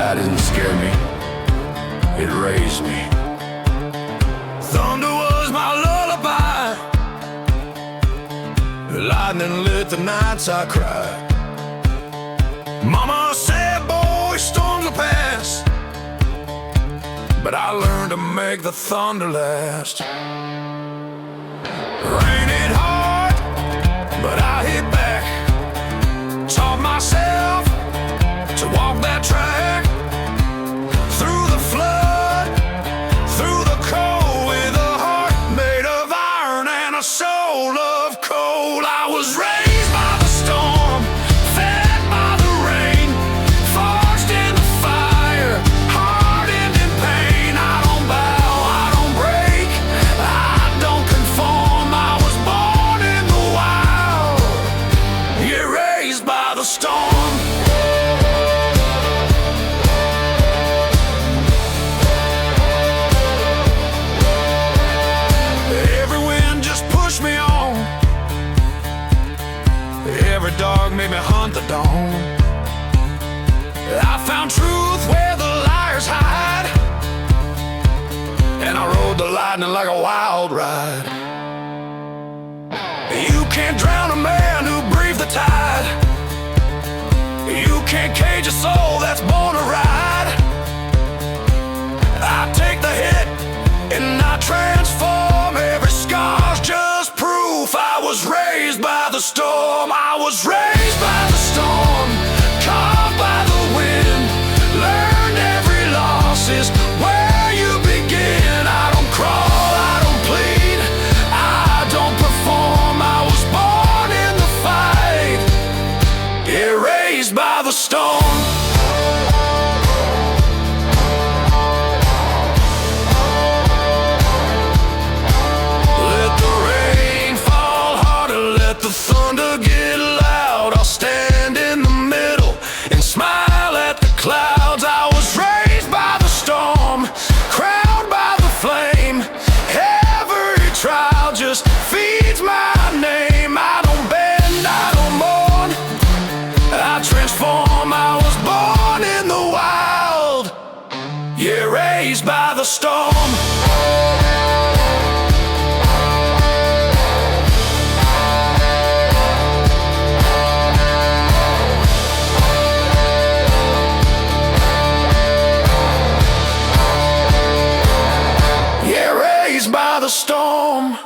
sky didn't scare me, it raised me. Thunder was my lullaby, lightning lit the nights I cried. Mama said, boy, storms will pass, but I learned to make the thunder last. Rain hit hard, but I hit back. Taught myself to walk that track. Through the flood, through the cold, with a heart made of iron and a soul of coal. I was raised by the storm, fed by the rain, forged in the fire, hardened in pain. I don't bow, I don't break, I don't conform. I was born in the wild, yeah, raised by the storm. Every wind just pushed me on, every dog made me hunt the dawn. I found truth where the liars hide, and I rode the lightning like a wild ride. You can't drown a man who breathed the tide. You can't cage a soul that's born to ride. I take the hit and I transform. Every scar's just proof I was raised by the storm. I was raised by the storm, caught by the wind. Learned every loss is where you begin. I don't crawl, I don't plead, I don't perform. I was born in the fight, yeah, raised by the storm. Let the rain fall harder, let the thunder get loud. I'll stand in the middle and smile at the clouds. I was raised by the storm, crowned by the flame. Every trial just feeds my name. I don't bend, I don't mourn, I transform. I was born in the wild, yeah, raised by the storm. Yeah, raised by the storm.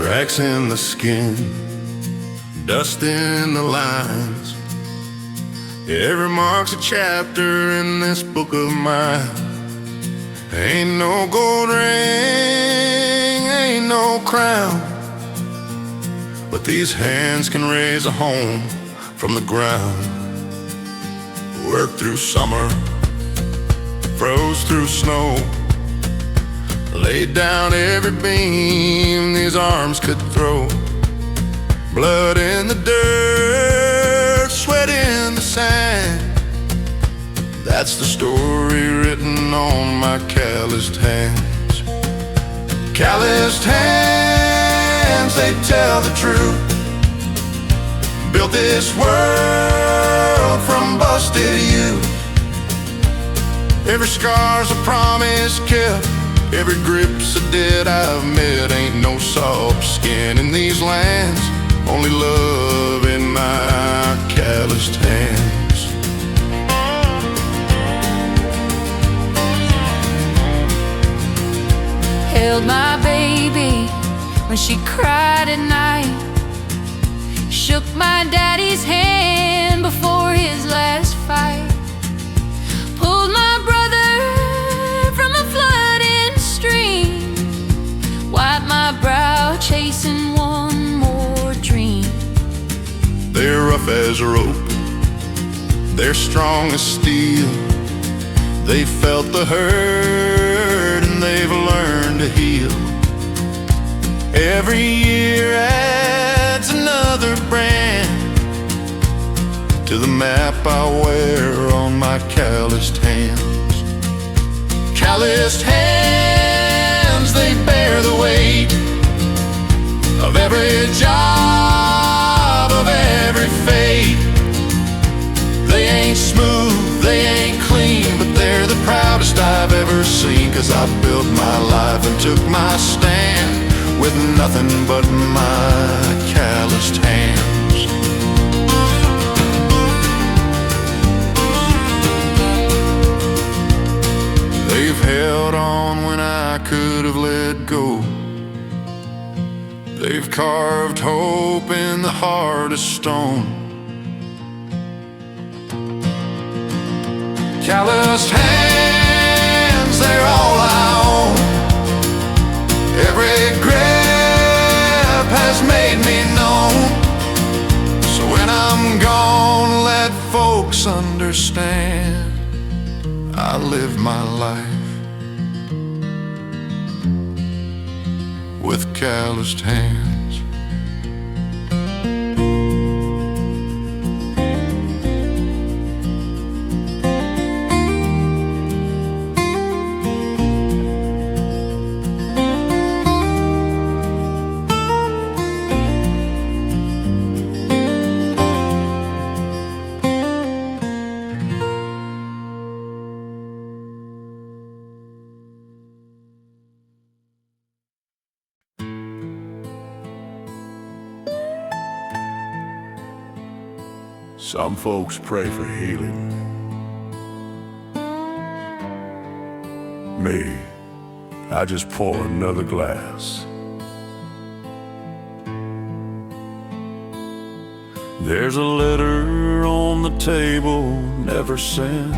Cracks in the skin, dust in the lines. Every mark's a chapter in this book of mine. Ain't no gold ring, ain't no crown, but these hands can raise a home from the ground. Worked through summer, froze through snow, laid down every beam these arms could throw. Blood in the dirt, sweat in the sand. That's the story written on my calloused hands. Calloused hands, they tell the truth. Built this world from busted youth. Every scar's a promise kept, every grip's a debt I've met. Ain't no soft skin in these lands, only love in my calloused hands. Held my baby when she cried at night, shook my daddy's hand before his last fight, pulled my brother from a flooding stream, wiped my brow chasing one more dream. They're rough as a rope, they're strong as steel. They felt the hurt and they've learned to heal. Every year adds another brand to the map I wear on my calloused hands. Calloused hands, they bear the weight of every job, of every fate. They ain't smooth, they ain't clean, but they're the proudest I've ever seen. 'Cause I built my life and took my stand with nothing but my calloused hands. They've held on when I could have let go. They've carved hope in the hardest stone. Calloused hands, they're all I own. Every grip has made me known. So when I'm gone, let folks understand I live my life with calloused hands. Some folks pray for healing. Me, I just pour another glass. There's a letter on the table, never sent.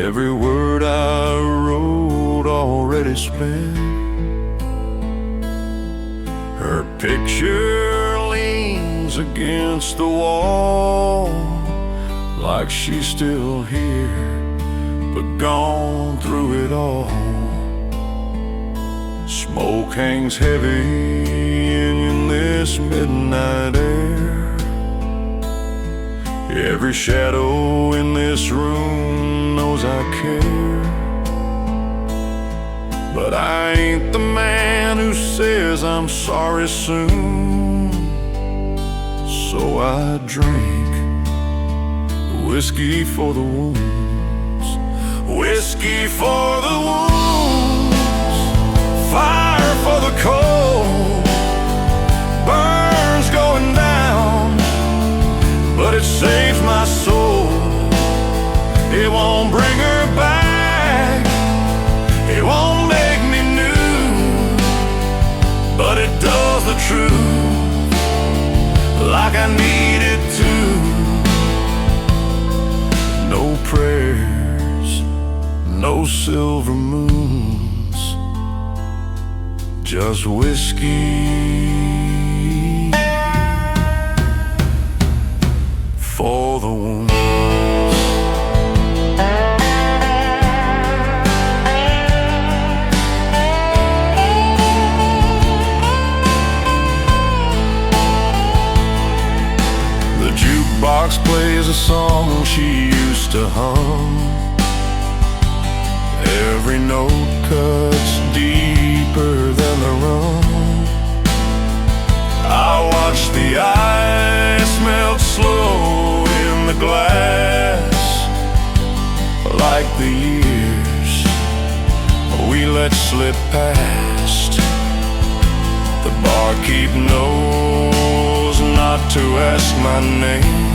Every word I wrote already spent. Her picture against the wall, like she's still here, but gone through it all. Smoke hangs heavy in this midnight air. Every shadow in this room knows I care. But I ain't the man who says I'm sorry soon. So I drink whiskey for the wounds, whiskey for the wounds, fire for the cold. Burns going down, but it saves my soul. It won't bring her back, it won't make me new, but it does the truth like I needed to. No prayers, no silver moons, just whiskey for the wounds. Box plays a song she used to hum. Every note cuts deeper than the rum. I watch the ice melt slow in the glass, like the years we let slip past. The barkeep knows not to ask my name,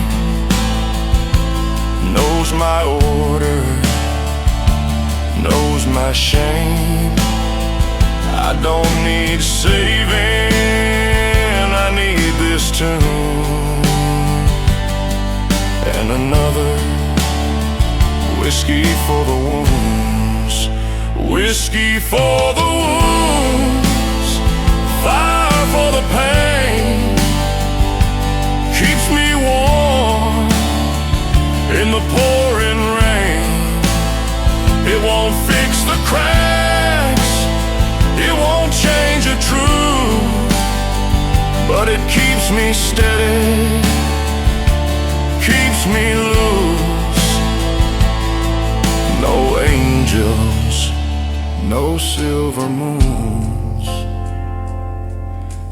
knows my order, knows my shame. I don't need saving, I need this tune. And another whiskey for the wounds, whiskey for the wounds, fire for the pain. Keeps me warm in the pouring rain. It won't fix the cracks, it won't me steady, keeps me loose. No angels, no silver moons,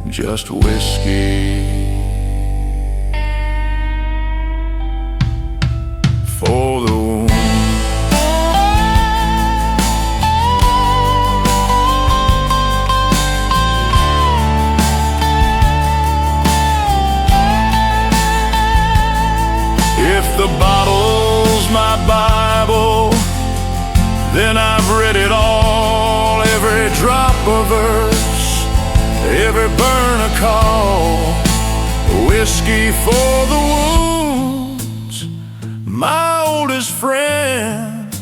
just whiskey for the wound. If the bottle's my Bible, then I've read it all. Every drop of verse, every burn of call, whiskey for the wounds. My oldest friend,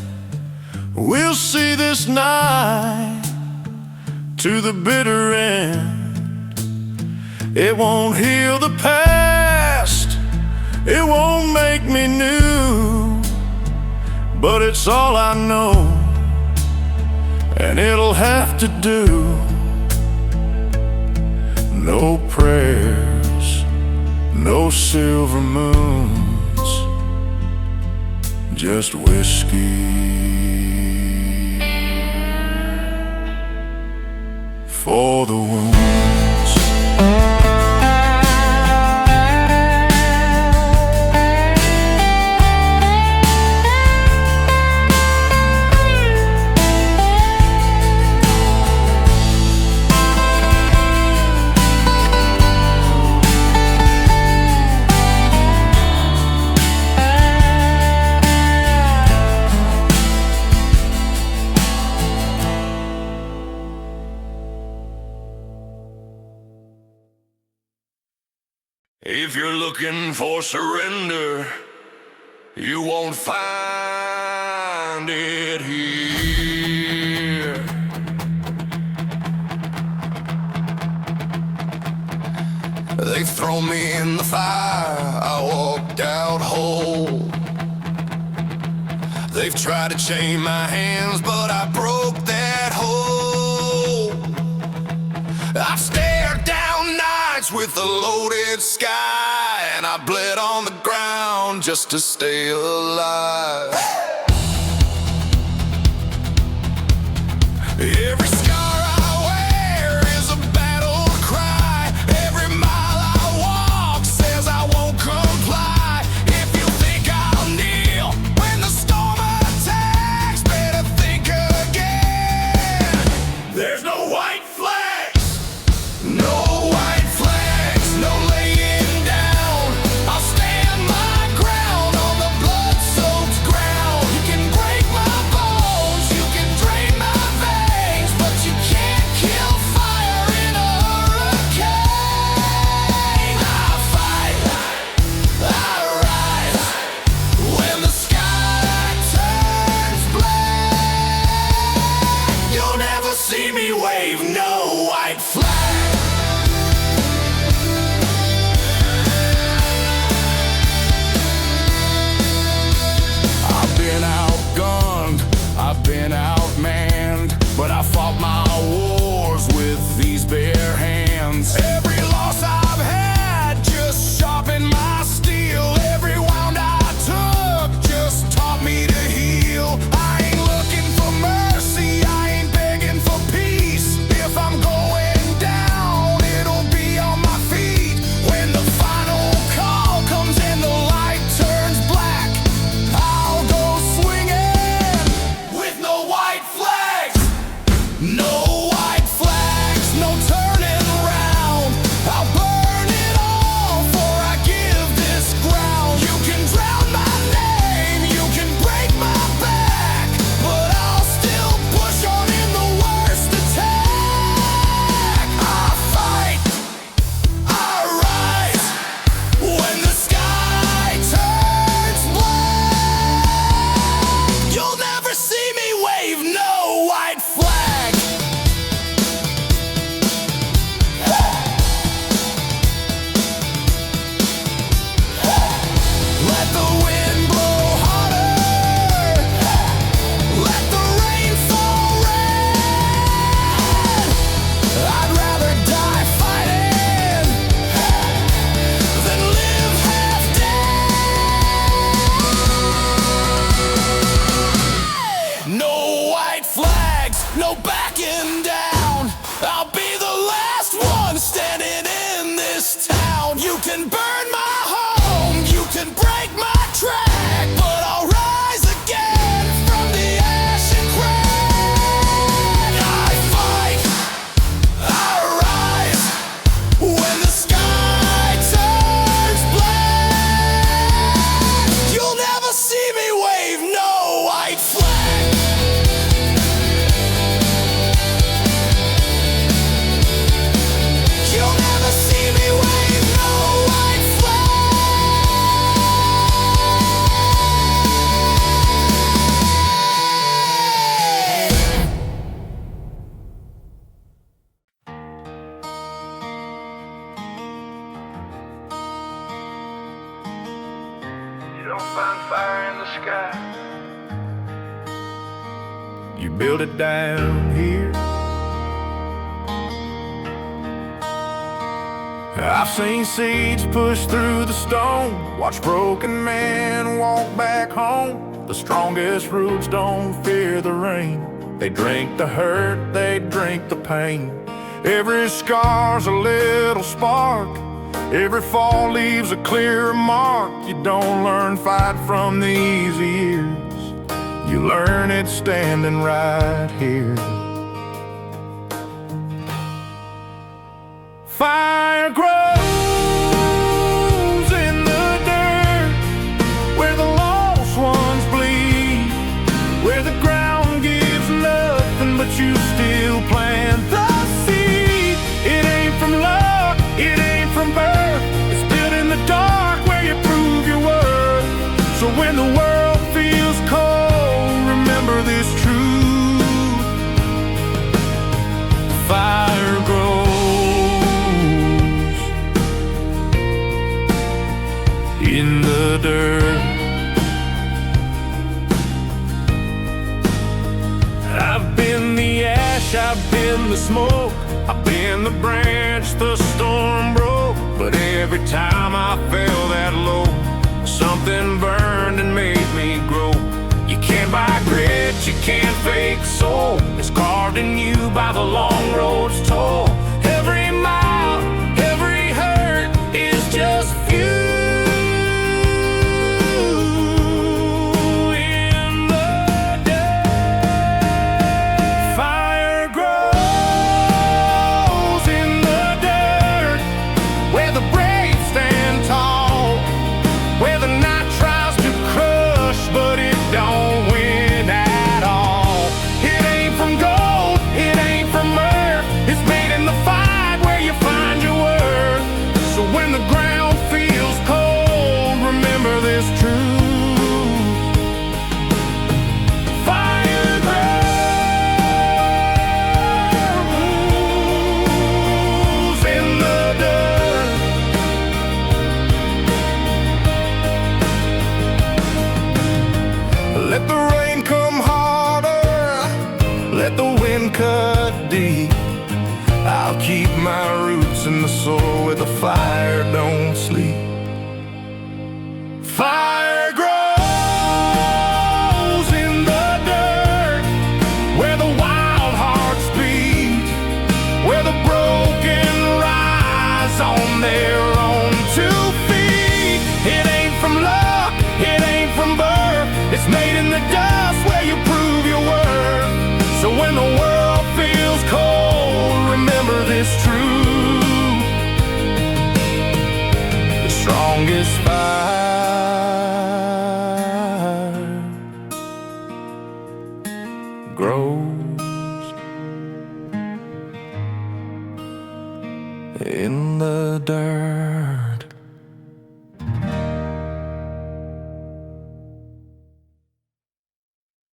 we'll see this night to the bitter end. It won't heal the past, it won't make me new, but it's all I know, and it'll have to do. No prayers, no silver moons, just whiskey for the wounds. If you're looking for surrender, you won't find it here. They've thrown me in the fire, I walked out whole. They've tried to chain my hands, but I broke that hold. I've stared down nights with a loaded sky, and I bled on the ground just to stay alive. Every scar I wear is a battle cry. Every mile I walk says I won't comply. If you think I'll kneel when the storm attacks, better think again. There's no white flags, no white flags, no laying down. I'll stand my ground on the blood-soaked ground. You can break my bones, you can drain my veins, but you can't kill fire in a hurricane. I fight, I rise, when the sky turns black. You'll never see me wave no white flag. I've been outgunned, I've been outmanned, but I fought my wars with these bare hands. Every loss I've had just sharpened my steel. Every wound I took just taught me to heal. I ain't looking for mercy, I ain't begging for peace. If I'm going down, it'll be on my feet. When the final call comes and the light turns black, I'll go swinging with no white flags. No white flags, no turning around. you'll find fire in the sky. You build it down here. I've seen seeds push through the stone, watch broken men walk back home. The strongest roots don't fear the rain. They drink the hurt, they drink the pain. Every scar's a little spark, every fall leaves a clear mark. You don't learn fight from the easy years, you learn it standing right here. Fire grows in the dirt, where the lost ones bleed, where the ground gives nothing but you still plant the seed. It ain't from luck, it ain't from birth, it's built in the dark where you prove your worth. So when the world feels cold, remember this truth. Fire grows in the dirt. I've been the ash, I've been the smoke, I've been the branch the storm broke. But every time I fell that low, something burned and made me grow. You can't buy grit, you can't fake soul, it's carved in you by the long road's toll. Every mile, every hurt is just fuel. Let the rain come harder, let the wind cut deep. I'll keep my roots in the soil where the fire don't sleep. Fire grows in the dirt, where the wild hearts beat, where the broken rise on their own 2 feet. It ain't from luck, it ain't from birth, it's made in the dust where you prove your worth. So when the world feels cold, remember this truth. The strongest fire grows in the dirt.